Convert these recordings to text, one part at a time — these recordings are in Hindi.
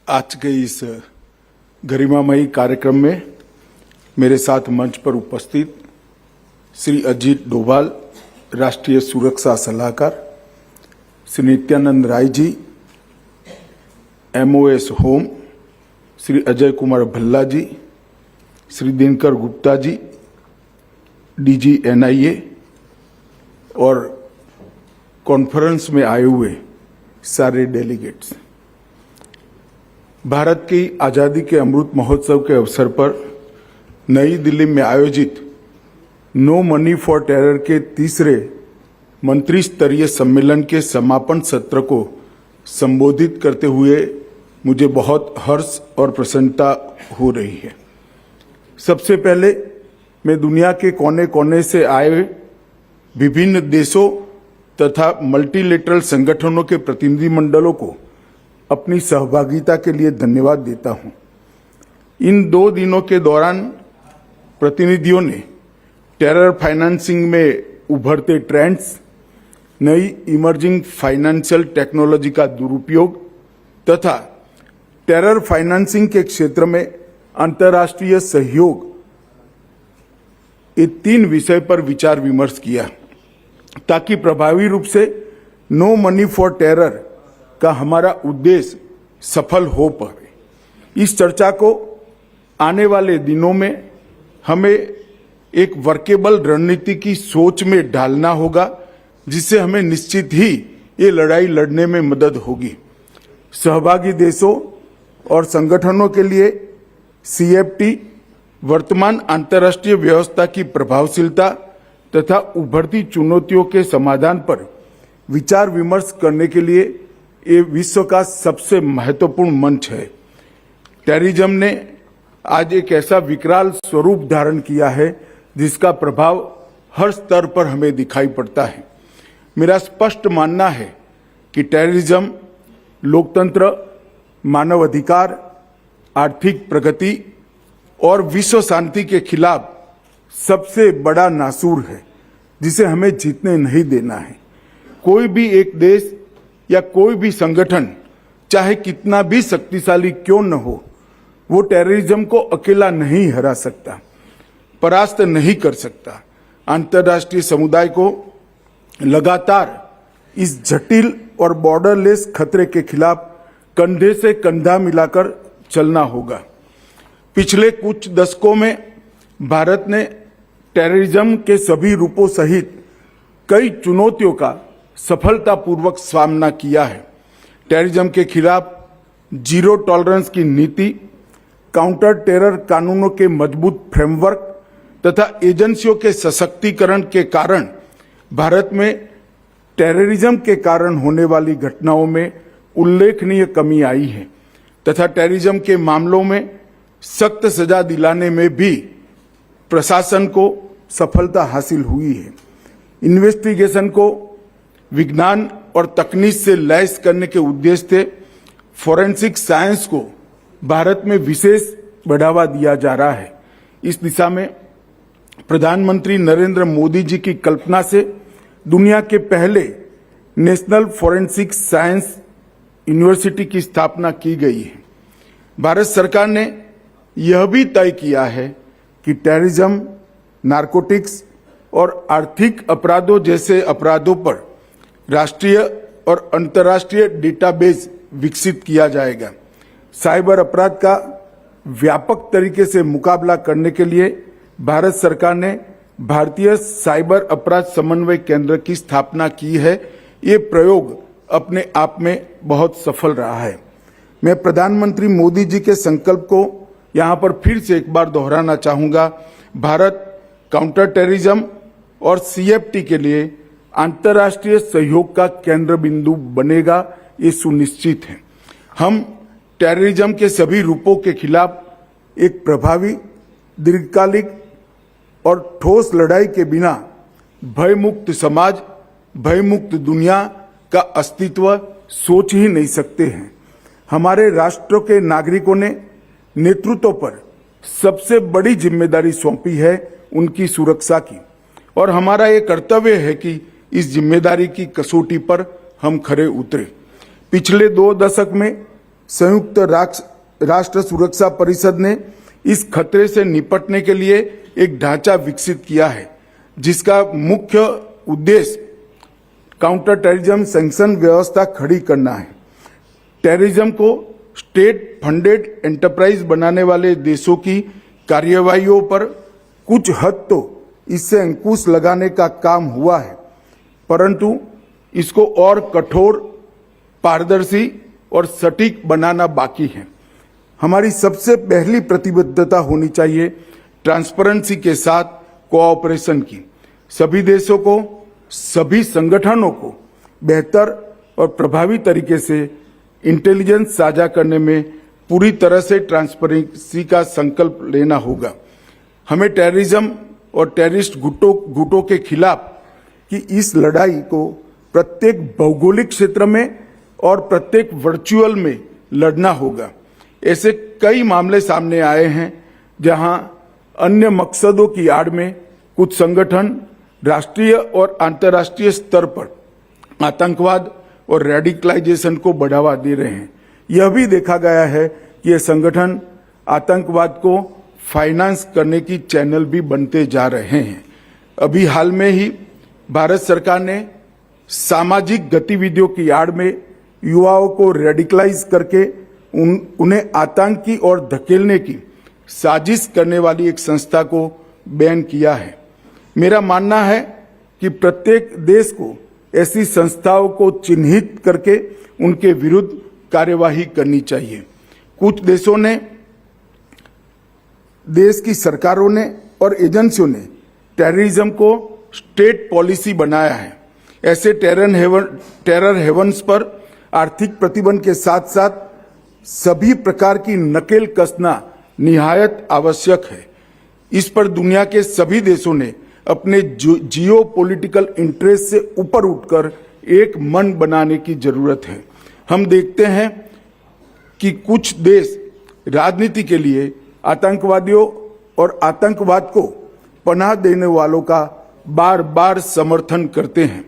आज के इस गरिमामयी कार्यक्रम में मेरे साथ मंच पर उपस्थित श्री अजीत डोभाल, राष्ट्रीय सुरक्षा सलाहकार, श्री नित्यानंद राय जी, MOS होम, श्री अजय कुमार भल्ला जी, श्री दिनकर गुप्ता जी, DG NIA और कॉन्फ्रेंस में आए हुए सारे डेलीगेट्स। भारत की आज़ादी के अमृत महोत्सव के अवसर पर नई दिल्ली में आयोजित नो मनी फॉर टेरर के तीसरे मंत्री स्तरीय सम्मेलन के समापन सत्र को संबोधित करते हुए मुझे बहुत हर्ष और प्रसन्नता हो रही है। सबसे पहले मैं दुनिया के कोने कोने से आए विभिन्न देशों तथा मल्टीलेटरल संगठनों के प्रतिनिधिमंडलों को अपनी सहभागिता के लिए धन्यवाद देता हूं। इन 2 दिनों के दौरान प्रतिनिधियों ने टेरर फाइनेंसिंग में उभरते ट्रेंड्स, नई इमर्जिंग फाइनेंशियल टेक्नोलॉजी का दुरुपयोग तथा टेरर फाइनेंसिंग के क्षेत्र में अंतर्राष्ट्रीय सहयोग, ये 3 विषय पर विचार विमर्श किया ताकि प्रभावी रूप से नो मनी फॉर टेरर का हमारा उद्देश्य सफल हो पाए। इस चर्चा को आने वाले दिनों में हमें एक वर्केबल रणनीति की सोच में ढालना होगा, जिससे हमें निश्चित ही ये लड़ाई लड़ने में मदद होगी। सहभागी देशों और संगठनों के लिए CFT वर्तमान अंतर्राष्ट्रीय व्यवस्था की प्रभावशीलता तथा उभरती चुनौतियों के समाधान पर विचार विमर्श करने के लिए ये विश्व का सबसे महत्वपूर्ण मंच है। टेररिज्म ने आज एक ऐसा विकराल स्वरूप धारण किया है जिसका प्रभाव हर स्तर पर हमें दिखाई पड़ता है। मेरा स्पष्ट मानना है कि टेररिज्म लोकतंत्र, मानव अधिकार, आर्थिक प्रगति और विश्व शांति के खिलाफ सबसे बड़ा नासूर है जिसे हमें जीतने नहीं देना है। कोई भी एक देश या कोई भी संगठन चाहे कितना भी शक्तिशाली क्यों न हो, वो टेररिज्म को अकेला नहीं हरा सकता, परास्त नहीं कर सकता। अंतर्राष्ट्रीय समुदाय को लगातार इस जटिल और बॉर्डरलेस खतरे के खिलाफ कंधे से कंधा मिलाकर चलना होगा। पिछले कुछ दशकों में भारत ने टेररिज्म के सभी रूपों सहित कई चुनौतियों का सफलतापूर्वक सामना किया है। टेररिज्म के खिलाफ जीरो टॉलरेंस की नीति, काउंटर टेरर कानूनों के मजबूत फ्रेमवर्क तथा एजेंसियों के सशक्तिकरण के कारण भारत में टेररिज्म के कारण होने वाली घटनाओं में उल्लेखनीय कमी आई है तथा टेररिज्म के मामलों में सख्त सजा दिलाने में भी प्रशासन को सफलता हासिल हुई है। इन्वेस्टिगेशन को विज्ञान और तकनीक से लैस करने के उद्देश्य से फोरेंसिक साइंस को भारत में विशेष बढ़ावा दिया जा रहा है। इस दिशा में प्रधानमंत्री नरेंद्र मोदी जी की कल्पना से दुनिया के पहले नेशनल फोरेंसिक साइंस यूनिवर्सिटी की स्थापना की गई है। भारत सरकार ने यह भी तय किया है कि टेररिज्म, नारकोटिक्स और आर्थिक अपराधों जैसे अपराधों पर राष्ट्रीय और अंतर्राष्ट्रीय डेटाबेस विकसित किया जाएगा। साइबर अपराध का व्यापक तरीके से मुकाबला करने के लिए भारत सरकार ने भारतीय साइबर अपराध समन्वय केंद्र की स्थापना की है। ये प्रयोग अपने आप में बहुत सफल रहा है। मैं प्रधानमंत्री मोदी जी के संकल्प को यहाँ पर फिर से एक बार दोहराना चाहूँगा। भारत काउंटर टेररिज्म और CFT के लिए अंतर्राष्ट्रीय सहयोग का केंद्र बिंदु बनेगा, ये सुनिश्चित है। हम टेररिज्म के सभी रूपों के खिलाफ एक प्रभावी, दीर्घकालिक और ठोस लड़ाई के बिना भयमुक्त समाज, भयमुक्त दुनिया का अस्तित्व सोच ही नहीं सकते हैं। हमारे राष्ट्र के नागरिकों ने नेतृत्व पर सबसे बड़ी जिम्मेदारी सौंपी है उनकी सुरक्षा की, और हमारा ये कर्तव्य है कि इस जिम्मेदारी की कसौटी पर हम खरे उतरे। पिछले 2 दशक में संयुक्त राष्ट्र सुरक्षा परिषद ने इस खतरे से निपटने के लिए एक ढांचा विकसित किया है, जिसका मुख्य उद्देश्य काउंटर टेररिज्म सैंक्शन व्यवस्था खड़ी करना है। टेररिज्म को स्टेट फंडेड एंटरप्राइज बनाने वाले देशों की कार्यवाहियों पर कुछ हद तो इससे अंकुश लगाने का काम हुआ है, परंतु इसको और कठोर, पारदर्शी और सटीक बनाना बाकी है। हमारी सबसे पहली प्रतिबद्धता होनी चाहिए ट्रांसपेरेंसी के साथ कोऑपरेशन की। सभी देशों को, सभी संगठनों को बेहतर और प्रभावी तरीके से इंटेलिजेंस साझा करने में पूरी तरह से ट्रांसपेरेंसी का संकल्प लेना होगा। हमें टेररिज्म और टेररिस्ट गुटों के खिलाफ की इस लड़ाई को प्रत्येक भौगोलिक क्षेत्र में और प्रत्येक वर्चुअल में लड़ना होगा। ऐसे कई मामले सामने आए हैं जहां अन्य मकसदों की आड़ में कुछ संगठन राष्ट्रीय और अंतर्राष्ट्रीय स्तर पर आतंकवाद और रेडिकलाइजेशन को बढ़ावा दे रहे हैं। यह भी देखा गया है कि ये संगठन आतंकवाद को फाइनेंस करने की चैनल भी बनते जा रहे हैं। अभी हाल में ही भारत सरकार ने सामाजिक गतिविधियों की आड़ में युवाओं को रेडिकलाइज करके उन्हें आतंकी और धकेलने की साजिश करने वाली एक संस्था को बैन किया है। मेरा मानना है कि प्रत्येक देश को ऐसी संस्थाओं को चिन्हित करके उनके विरुद्ध कार्यवाही करनी चाहिए। कुछ देशों ने, देश की सरकारों ने और एजेंसियों ने टेररिज्म को स्टेट पॉलिसी बनाया है। ऐसे टेरर हेवन्स पर आर्थिक प्रतिबंध के साथ साथ सभी प्रकार की नकेल कसना निहायत आवश्यक है। इस पर दुनिया के सभी देशों ने अपने जियो पॉलिटिकल इंटरेस्ट से ऊपर उठकर एक मन बनाने की जरूरत है। हम देखते हैं कि कुछ देश राजनीति के लिए आतंकवादियों और आतंकवाद को पनाह देने वालों का बार बार समर्थन करते हैं।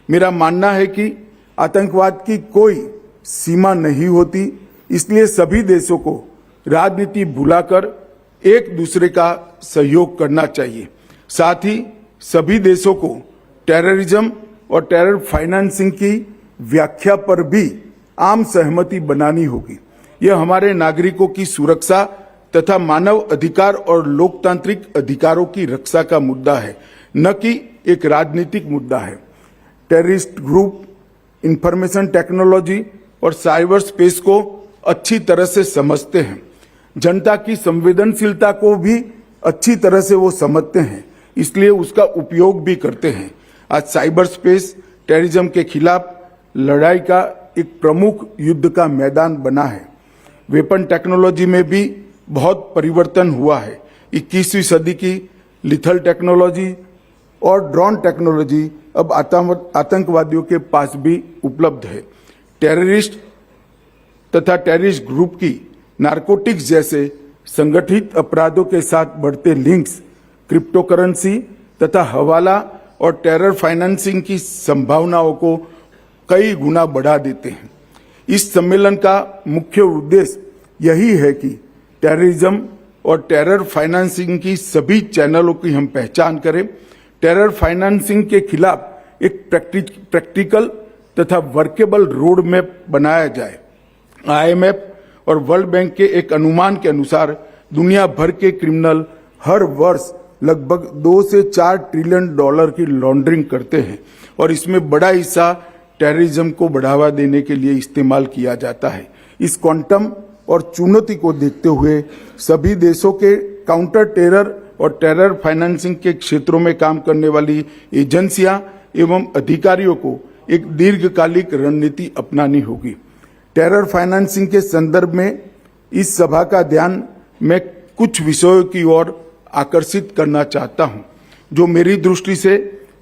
मेरा मानना है कि आतंकवाद की कोई सीमा नहीं होती, इसलिए सभी देशों को राजनीति भुलाकर एक दूसरे का सहयोग करना चाहिए। साथ ही सभी देशों को टेररिज्म और टेरर फाइनेंसिंग की व्याख्या पर भी आम सहमति बनानी होगी। यह हमारे नागरिकों की सुरक्षा तथा मानव अधिकार और लोकतांत्रिक अधिकारों की रक्षा का मुद्दा है, न कि एक राजनीतिक मुद्दा है। टेररिस्ट ग्रुप इंफॉर्मेशन टेक्नोलॉजी और साइबर स्पेस को अच्छी तरह से समझते हैं। जनता की संवेदनशीलता को भी अच्छी तरह से वो समझते हैं, इसलिए उसका उपयोग भी करते हैं। आज साइबर स्पेस टेररिज्म के खिलाफ लड़ाई का एक प्रमुख युद्ध का मैदान बना है। वेपन टेक्नोलॉजी में भी बहुत परिवर्तन हुआ है। 21वीं सदी की लिथल टेक्नोलॉजी और ड्रोन टेक्नोलॉजी अब आतंकवादियों के पास भी उपलब्ध है। टेररिस्ट तथा टेररिस्ट ग्रुप की नारकोटिक्स जैसे संगठित अपराधों के साथ बढ़ते लिंक्स क्रिप्टो करेंसी तथा हवाला और टेरर फाइनेंसिंग की संभावनाओं को कई गुना बढ़ा देते हैं। इस सम्मेलन का मुख्य उद्देश्य यही है कि टेररिज्म और टेरर फाइनेंसिंग की सभी चैनलों की हम पहचान करें। टेरर फाइनेंसिंग के खिलाफ एक प्रैक्टिकल तथा वर्केबल रोड मैप बनाया जाए। IMF और वर्ल्ड बैंक के एक अनुमान के अनुसार दुनिया भर के क्रिमिनल हर वर्ष लगभग 2 से 4 ट्रिलियन डॉलर की लॉन्ड्रिंग करते हैं और इसमें बड़ा हिस्सा टेररिज्म को बढ़ावा देने के लिए इस्तेमाल किया जाता है। इस क्वांटम और चुनौती को देखते हुए सभी देशों के काउंटर टेरर और टेरर फाइनेंसिंग के क्षेत्रों में काम करने वाली एजेंसियां एवं अधिकारियों को एक दीर्घकालिक रणनीति अपनानी होगी। टेरर फाइनेंसिंग के संदर्भ में इस सभा का ध्यान मैं कुछ विषयों की ओर आकर्षित करना चाहता हूं, जो मेरी दृष्टि से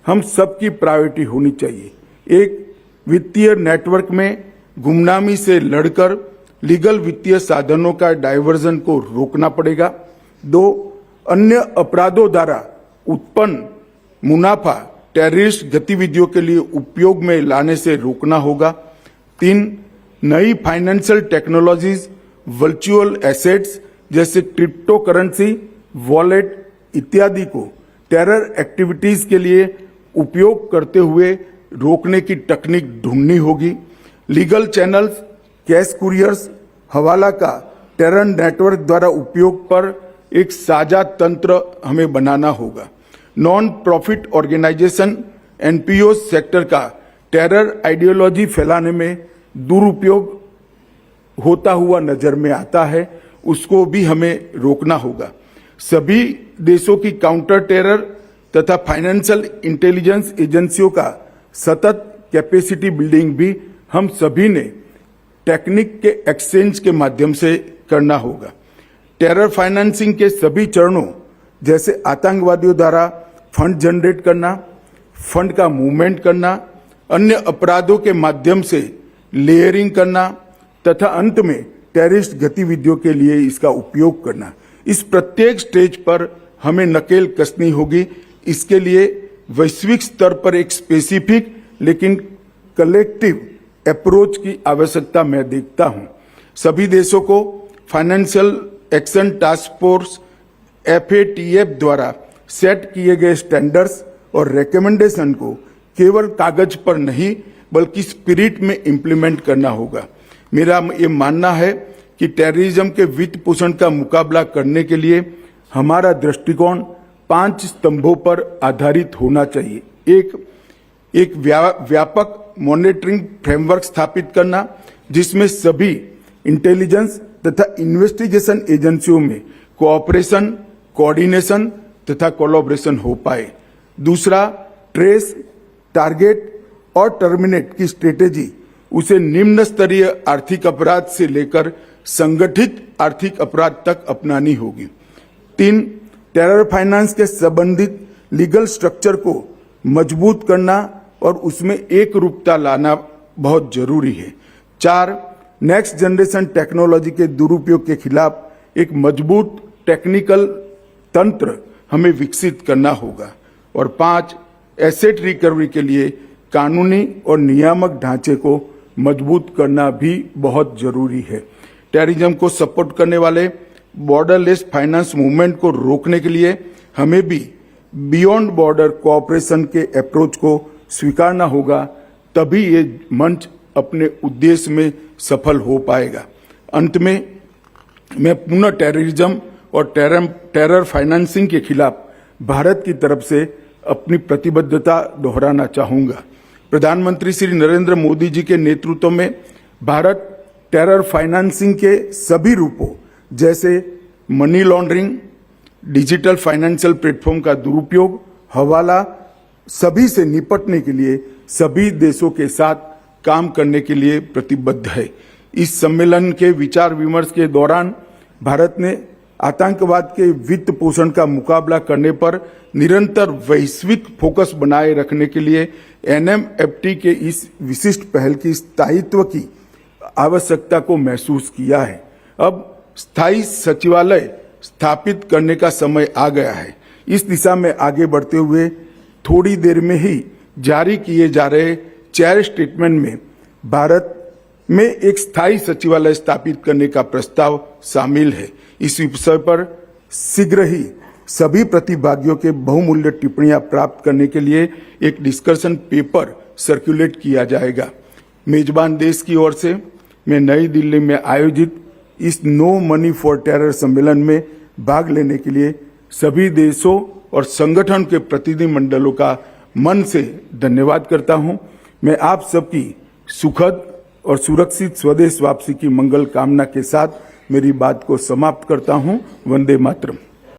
हम सबकी प्रायोरिटी होनी चाहिए। एक, वित्तीय नेटवर्क में गुमनामी से लड़कर लीगल वित्तीय साधनों का डायवर्जन को रोकना पड़ेगा। 2, अन्य अपराधों द्वारा उत्पन्न मुनाफा टेररिस्ट गतिविधियों के लिए उपयोग में लाने से रोकना होगा। 3, नई फाइनेंशियल टेक्नोलॉजीज, वर्चुअल एसेट्स जैसे क्रिप्टो करेंसी, वॉलेट इत्यादि को टेरर एक्टिविटीज के लिए उपयोग करते हुए रोकने की तकनीक ढूंढनी होगी। लीगल चैनल्स, कैश कुरियर्स, हवाला का टेरर नेटवर्क द्वारा उपयोग पर एक साझा तंत्र हमें बनाना होगा। Non profit organisation, NPO sector का टेरर आइडियोलॉजी फैलाने में दुरुपयोग होता हुआ नजर में आता है, उसको भी हमें रोकना होगा। सभी देशों की काउंटर टेरर तथा फाइनेंशियल इंटेलिजेंस एजेंसियों का सतत कैपेसिटी बिल्डिंग भी हम सभी ने टेक्निक के एक्सचेंज के माध्यम से करना होगा। टेरर फाइनेंसिंग के सभी चरणों जैसे आतंकवादियों द्वारा फंड जनरेट करना, फंड का मूवमेंट करना, अन्य अपराधों के माध्यम से लेयरिंग करना तथा अंत में टेररिस्ट गतिविधियों के लिए इसका उपयोग करना, इस प्रत्येक स्टेज पर हमें नकेल कसनी होगी। इसके लिए वैश्विक स्तर पर एक स्पेसिफिक लेकिन कलेक्टिव अप्रोच की आवश्यकता मैं देखता हूं। सभी देशों को financial action task force FATF द्वारा सेट किए गए स्टैंडर्ड्स और रिकमेंडेशन को केवल कागज पर नहीं बल्कि स्पिरिट में इंप्लीमेंट करना होगा। मेरा ये मानना है कि टेररिज्म के वित्त पोषण का मुकाबला करने के लिए हमारा दृष्टिकोण 5 स्तंभों पर आधारित होना चाहिए। एक व्यापक मॉनिटरिंग फ्रेमवर्क स्थापित करना जिसमें सभी इंटेलिजेंस तथा इन्वेस्टिगेशन एजेंसियों में कोऑपरेशन, कोऑर्डिनेशन तथा कोलैबोरेशन हो पाए। दूसरा, ट्रेस, टारगेट और टर्मिनेट की स्ट्रेटेजी उसे निम्न स्तरीय आर्थिक अपराध से लेकर संगठित आर्थिक अपराध तक अपनानी होगी। 3, टेरर फाइनेंस के संबंधित लीगल स्ट्रक्चर को मजबूत करना और उसमें एक रूपता लाना बहुत जरूरी है। 4, नेक्स्ट जनरेशन टेक्नोलॉजी के दुरुपयोग के खिलाफ एक मजबूत टेक्निकल तंत्र हमें विकसित करना होगा। और 5, एसेट रिकवरी के लिए कानूनी और नियामक ढांचे को मजबूत करना भी बहुत जरूरी है। टेररिज्म को सपोर्ट करने वाले बॉर्डरलेस फाइनेंस मूवमेंट को रोकने के लिए हमें भी बियॉन्ड बॉर्डर कोऑपरेशन के अप्रोच को स्वीकारना होगा, तभी ये मंच अपने उद्देश्य में सफल हो पाएगा। अंत में मैं पुनः टेररिज्म और टेरर फाइनेंसिंग के खिलाफ भारत की तरफ से अपनी प्रतिबद्धता दोहराना चाहूंगा। प्रधानमंत्री श्री नरेंद्र मोदी जी के नेतृत्व में भारत टेरर फाइनेंसिंग के सभी रूपों जैसे money laundering, digital financial platform का दुरुपयोग, हवाला सभी से निपटने के लिए सभी देशों के साथ काम करने के लिए प्रतिबद्ध है। इस सम्मेलन के विचार विमर्श के दौरान भारत ने आतंकवाद के वित्त पोषण का मुकाबला करने पर निरंतर वैश्विक फोकस बनाए रखने के लिए NMFT के इस विशिष्ट पहल की स्थायित्व की आवश्यकता को महसूस किया है। अब स्थायी सचिवालय स्थापित करने का समय आ गया है। इस दिशा में आगे बढ़ते हुए थोड़ी देर में ही जारी किए जा रहे 4 स्टेटमेंट में भारत में एक स्थायी सचिवालय स्थापित करने का प्रस्ताव शामिल है। इस विषय पर शीघ्र ही सभी प्रतिभागियों के बहुमूल्य टिप्पणियां प्राप्त करने के लिए एक डिस्कशन पेपर सर्कुलेट किया जाएगा। मेजबान देश की ओर से मैं नई दिल्ली में आयोजित इस नो मनी फॉर टेरर सम्मेलन में भाग लेने के लिए सभी देशों और संगठन के प्रतिनिधिमंडलों का मन से धन्यवाद करता हूं। मैं आप सबकी सुखद और सुरक्षित स्वदेश वापसी की मंगल कामना के साथ मेरी बात को समाप्त करता हूं। वंदे मातरम।